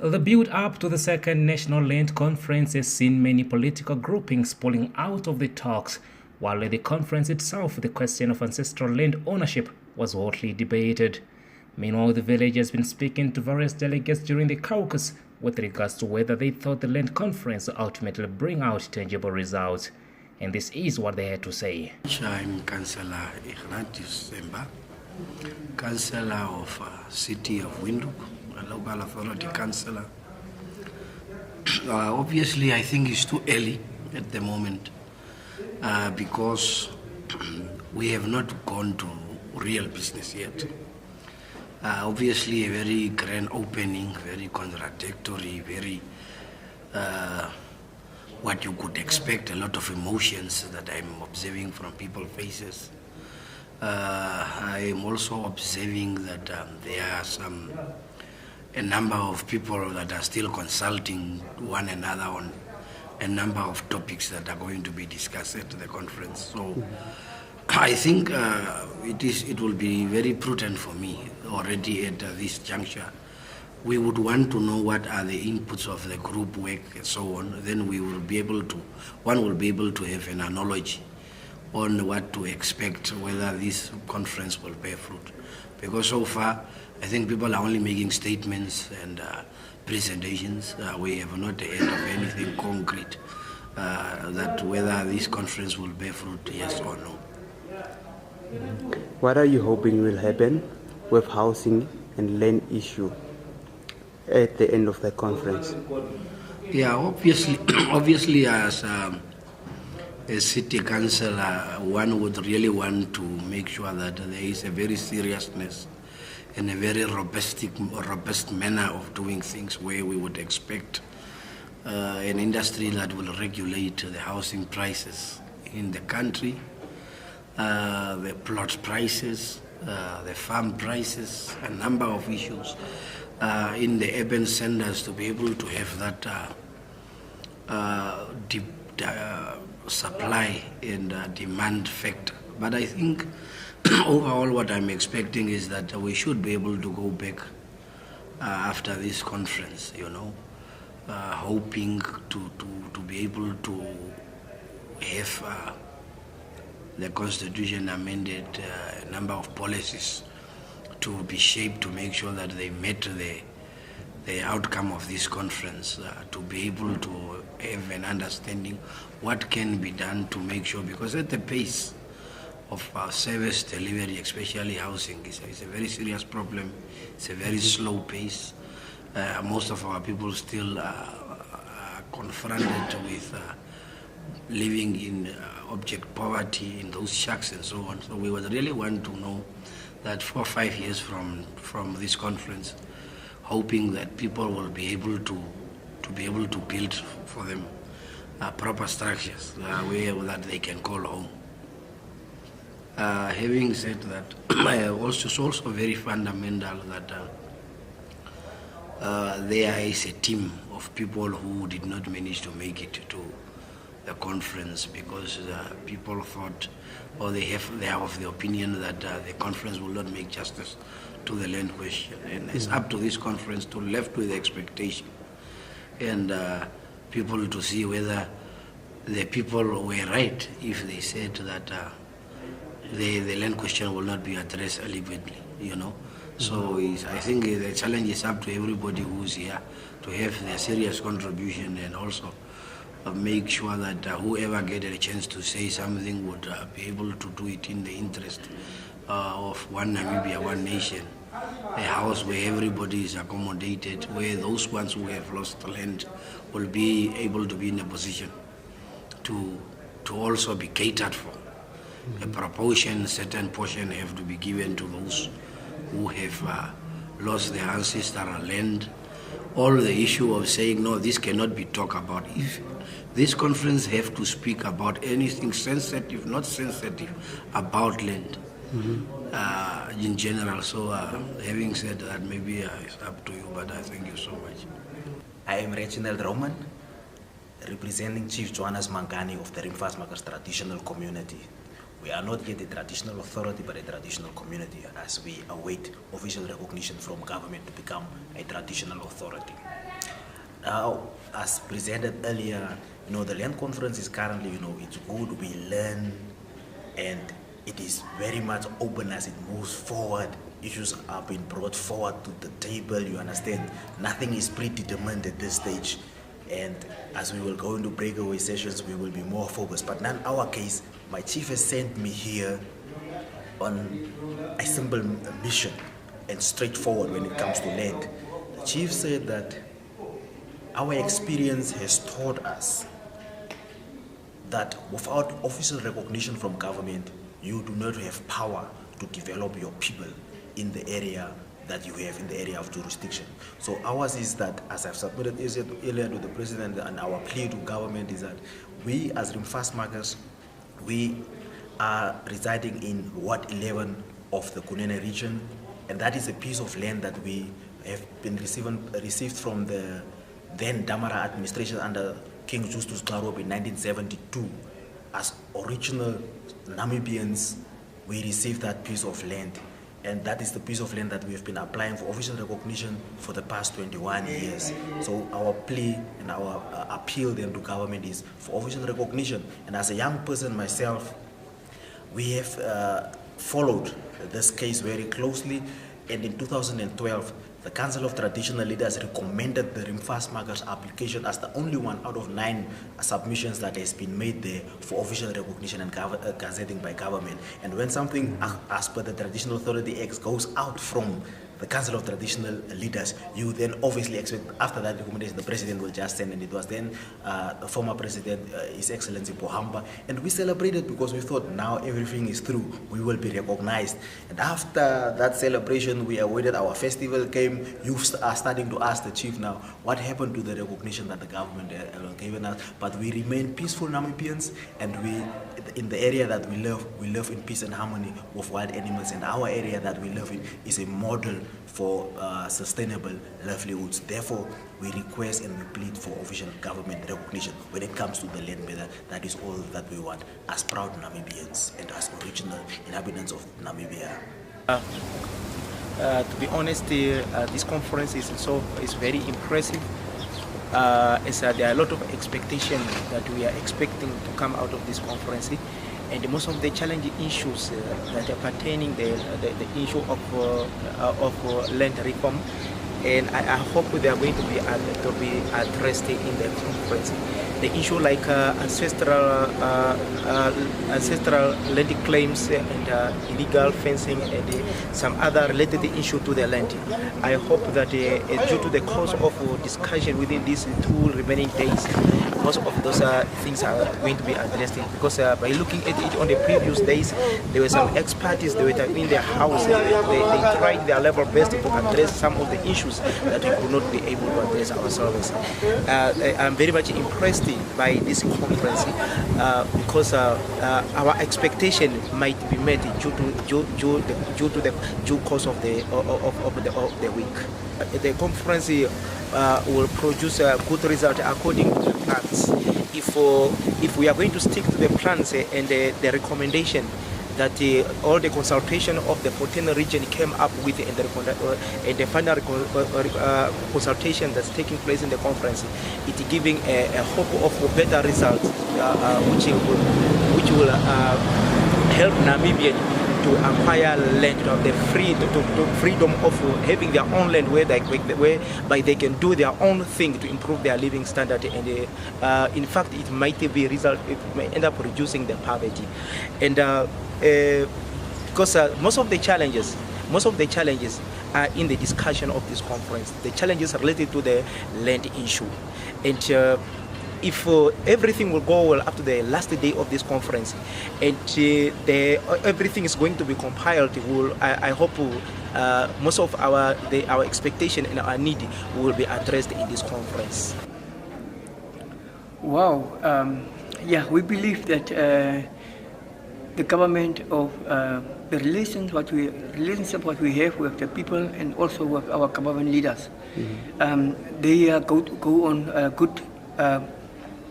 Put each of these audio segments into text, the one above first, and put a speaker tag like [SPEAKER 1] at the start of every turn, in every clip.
[SPEAKER 1] The build-up to the second National Land Conference has seen many political groupings pulling out of the talks, while at the conference itself, the question of ancestral land ownership was hotly debated. Meanwhile, the village has been speaking to various delegates during the caucus with regards to whether they thought the land conference will ultimately bring out tangible results. And this is what they had to say.
[SPEAKER 2] I'm Councillor Ignatius Semba, Councillor of City of Windhoek, a local authority councillor. Obviously, I think it's too early at the moment because we have not gone to real business yet. Obviously, a very grand opening, very contradictory, very what you could expect, a lot of emotions that I'm observing from people's faces. I am also observing that there are a number of people that are still consulting one another on a number of topics that are going to be discussed at the conference. So I think it will be very prudent for me already at this juncture. We would want to know what are the inputs of the group work and so on. Then we will be able to, one will be able to have an knowledge on what to expect, whether this conference will bear fruit. Because so far, I think people are only making statements and presentations. We have not heard of anything concrete that whether this conference will bear fruit, yes or no.
[SPEAKER 3] What are you hoping will happen with housing and land issue at the end of the conference?
[SPEAKER 2] Yeah, obviously as a city councillor, one would really want to make sure that there is a very seriousness and a very robust manner of doing things where we would expect an industry that will regulate the housing prices in the country, the plot prices, the farm prices, a number of issues in the urban centers to be able to have that supply and demand factor. But I think overall what I'm expecting is that we should be able to go back after this conference, hoping to be able to have the Constitution amended, a number of policies to be shaped to make sure that they met the outcome of this conference, to be able to have an understanding what can be done to make sure, because at the pace of service delivery, especially housing, is a very serious problem. It's a very slow pace. Most of our people still are confronted with living in object poverty in those shacks and so on. So we would really want to know that 4 or 5 years from this conference, hoping that people will be able to build for them proper structures where that they can call home. Having said that, it's also very fundamental that there is a team of people who did not manage to make it to the conference because people thought, or they are of the opinion that the conference will not make justice to the land question. And it's up to this conference to left with the expectation and people to see whether the people were right if they said that the land question will not be addressed adequately, So I think the challenge is up to everybody who's here to have their serious contribution and also make sure that whoever gets a chance to say something would be able to do it in the interest of one Namibia, one nation, a house where everybody is accommodated, where those ones who have lost land will be able to be in a position to also be catered for. A proportion, certain portion have to be given to those who have lost their ancestral land. All the issue of saying, no, this cannot be talked about. If this conference have to speak about anything sensitive, not sensitive, about land in general. So having said that, maybe it's up to you, but I thank you so much.
[SPEAKER 4] I am Reginald Roman, representing Chief Johannes Mangani of the Rimfasmakers traditional community, We are not yet a traditional authority, but a traditional community, as we await official recognition from government to become a traditional authority. Now, as presented earlier, the land conference is currently, it's good, we learn, and it is very much open as it moves forward. Issues are being brought forward to the table, you understand. Nothing is predetermined at this stage. And as we will go into breakaway sessions, we will be more focused. But in our case, my chief has sent me here on a simple mission and straightforward when it comes to land. The chief said that our experience has taught us that without official recognition from government, you do not have power to develop your people in the area that you have in the area of jurisdiction. So ours is that, as I've submitted earlier to the president, and our plea to government is that we as Rimfastmakers, we are residing in Ward 11 of the Kunene region, and that is a piece of land that we have been received from the then Damara administration under King Justus Klarob in 1972. As original Namibians, we received that piece of land, and that is the piece of land that we have been applying for official recognition for the past 21 years. So our plea and our appeal then to government is for official recognition. And as a young person myself, we have followed this case very closely, and in 2012, the Council of Traditional Leaders recommended the Rimfastmakers application as the only one out of 9 submissions that has been made there for official recognition and gazetting by government. And when something as per the Traditional Authority Act goes out from the Council of Traditional Leaders, you then obviously expect after that recommendation the president will just send, and it was then the former president, His Excellency Pohamba, and we celebrated because we thought now everything is through, we will be recognized. And after that celebration, we awaited our festival came. You are starting to ask the chief now, what happened to the recognition that the government has given us? But we remain peaceful Namibians, and we, in the area that we live in peace and harmony with wild animals, and our area that we live in is a model for sustainable livelihoods. Therefore, we request and we plead for official government recognition when it comes to the land matter. That is all that we want as proud Namibians and as original inhabitants of Namibia.
[SPEAKER 5] To be honest, this conference is very impressive. As there are a lot of expectations that we are expecting to come out of this conference, and most of the challenging issues that are pertaining the issue of land reform, and I hope they are going to be addressed in the conference. The issue like ancestral land claims and illegal fencing and some other related issue to the land. I hope that due to the course of discussion within these 2 remaining days, most of those things are going to be addressed, because by looking at it on the previous days, there were some experts, they were in their house, they tried their level best to address some of the issues that we could not be able to address ourselves. I'm very much impressed by this conference because our expectation might be met due to the due course of the week. The conference will produce a good result according to the plans. If we are going to stick to the plans and the recommendation that all the consultation of the 14 region came up with, and the final consultation that's taking place in the conference, it's giving a hope of better results, which will help Namibia to acquire land, to have the freedom of having their own land whereby they can do their own thing to improve their living standard, and in fact it might end up reducing the poverty. And because most of the challenges are in the discussion of this conference. The challenges are related to the land issue, and if everything will go well up to the last day of this conference, and everything is going to be compiled, I hope most of our expectation and our need will be addressed in this conference.
[SPEAKER 6] Wow, yeah, we believe that the government of the relationship what we have with the people and also with our government leaders, they go on a good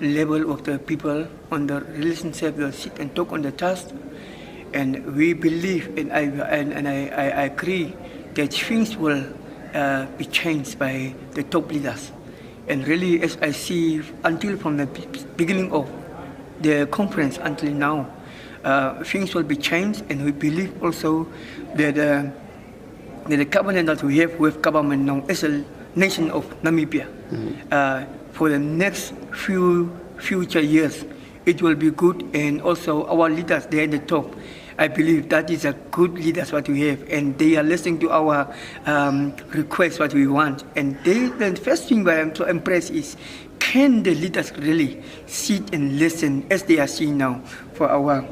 [SPEAKER 6] level of the people on the relationship, they sit and talk on the task, And we believe, and I agree, that things will be changed by the top leaders. And really, as I see, until from the beginning of the conference until now, things will be changed, and we believe also that the covenant that we have with government now as a nation of Namibia, for the next few future years, it will be good, and also our leaders there at the top, I believe that is a good leaders what we have, and they are listening to our requests what we want. And the first thing why I'm so impressed is, can the leaders really sit and listen as they are seeing now for our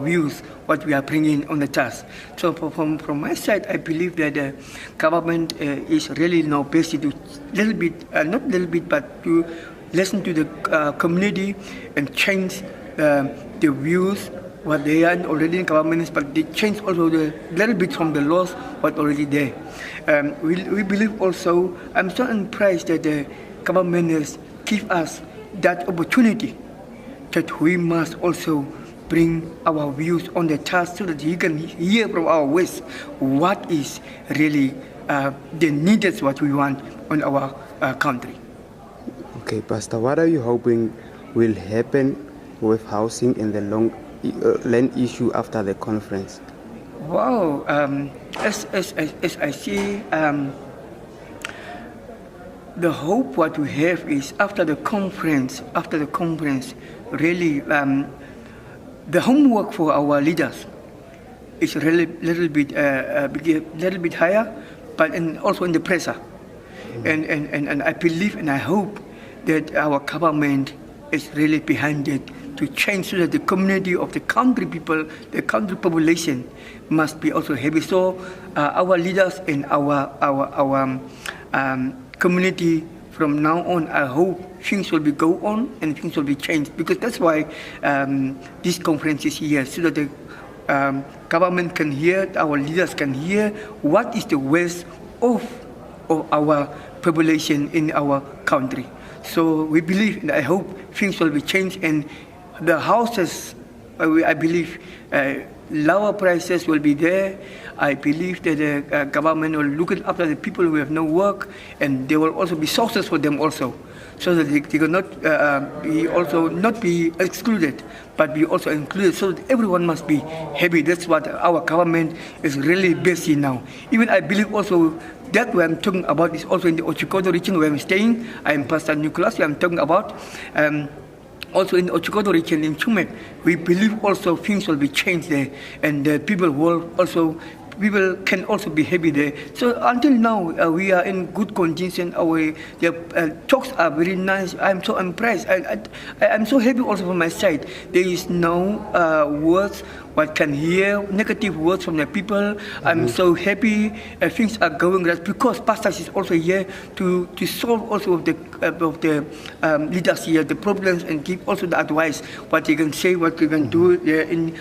[SPEAKER 6] views, what we are bringing on the task. So from my side, I believe that the government is really now busy to little bit, not little bit, but to listen to the community and change the views what they are already in governments, but they change also the little bit from the laws what already there. We believe also, I'm so impressed that the government has give us that opportunity that we must also bring our views on the task so that you can hear from our voice what is really the needs what we want on our country.
[SPEAKER 3] Okay, Pastor, what are you hoping will happen with housing and the land issue after the conference?
[SPEAKER 6] Wow, as I see, the hope what we have is after the conference, really the homework for our leaders is really little bit higher, but also in the pressure. And I believe and I hope that our government is really behind it to change so that the community of the country people, the country population must be also happy. So our leaders and our community from now on, I hope things will be go on and things will be changed, because that's why this conference is here, so that the government can hear, our leaders can hear what is the waste of our population in our country. So we believe and I hope things will be changed, and the houses, I believe, lower prices will be there. I believe that the government will look after the people who have no work, and there will also be sources for them also, so that they will not be excluded, but be also included, so that everyone must be happy. That's what our government is really busy now. Even I believe also that what I'm talking about is also in the Ochikoto region where I'm staying. I'm Pastor Nicholas, I'm talking about. Also in the Ochikoto region in Chumek, we believe also things will be changed there, and people can also be happy there. So until now, we are in good condition. The talks are very nice. I'm so impressed. I'm so happy also from my side. There is no words what can hear negative words from the people. I'm so happy things are going right, because pastors is also here to solve also of the leaders here the problems, and give also the advice what they can say, what they can do in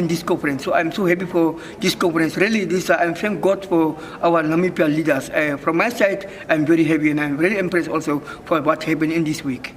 [SPEAKER 6] this conference. So I'm so happy for this conference. Really, I thank God for our Namibia leaders. From my side, I'm very happy, and I'm very impressed also for what happened in this week.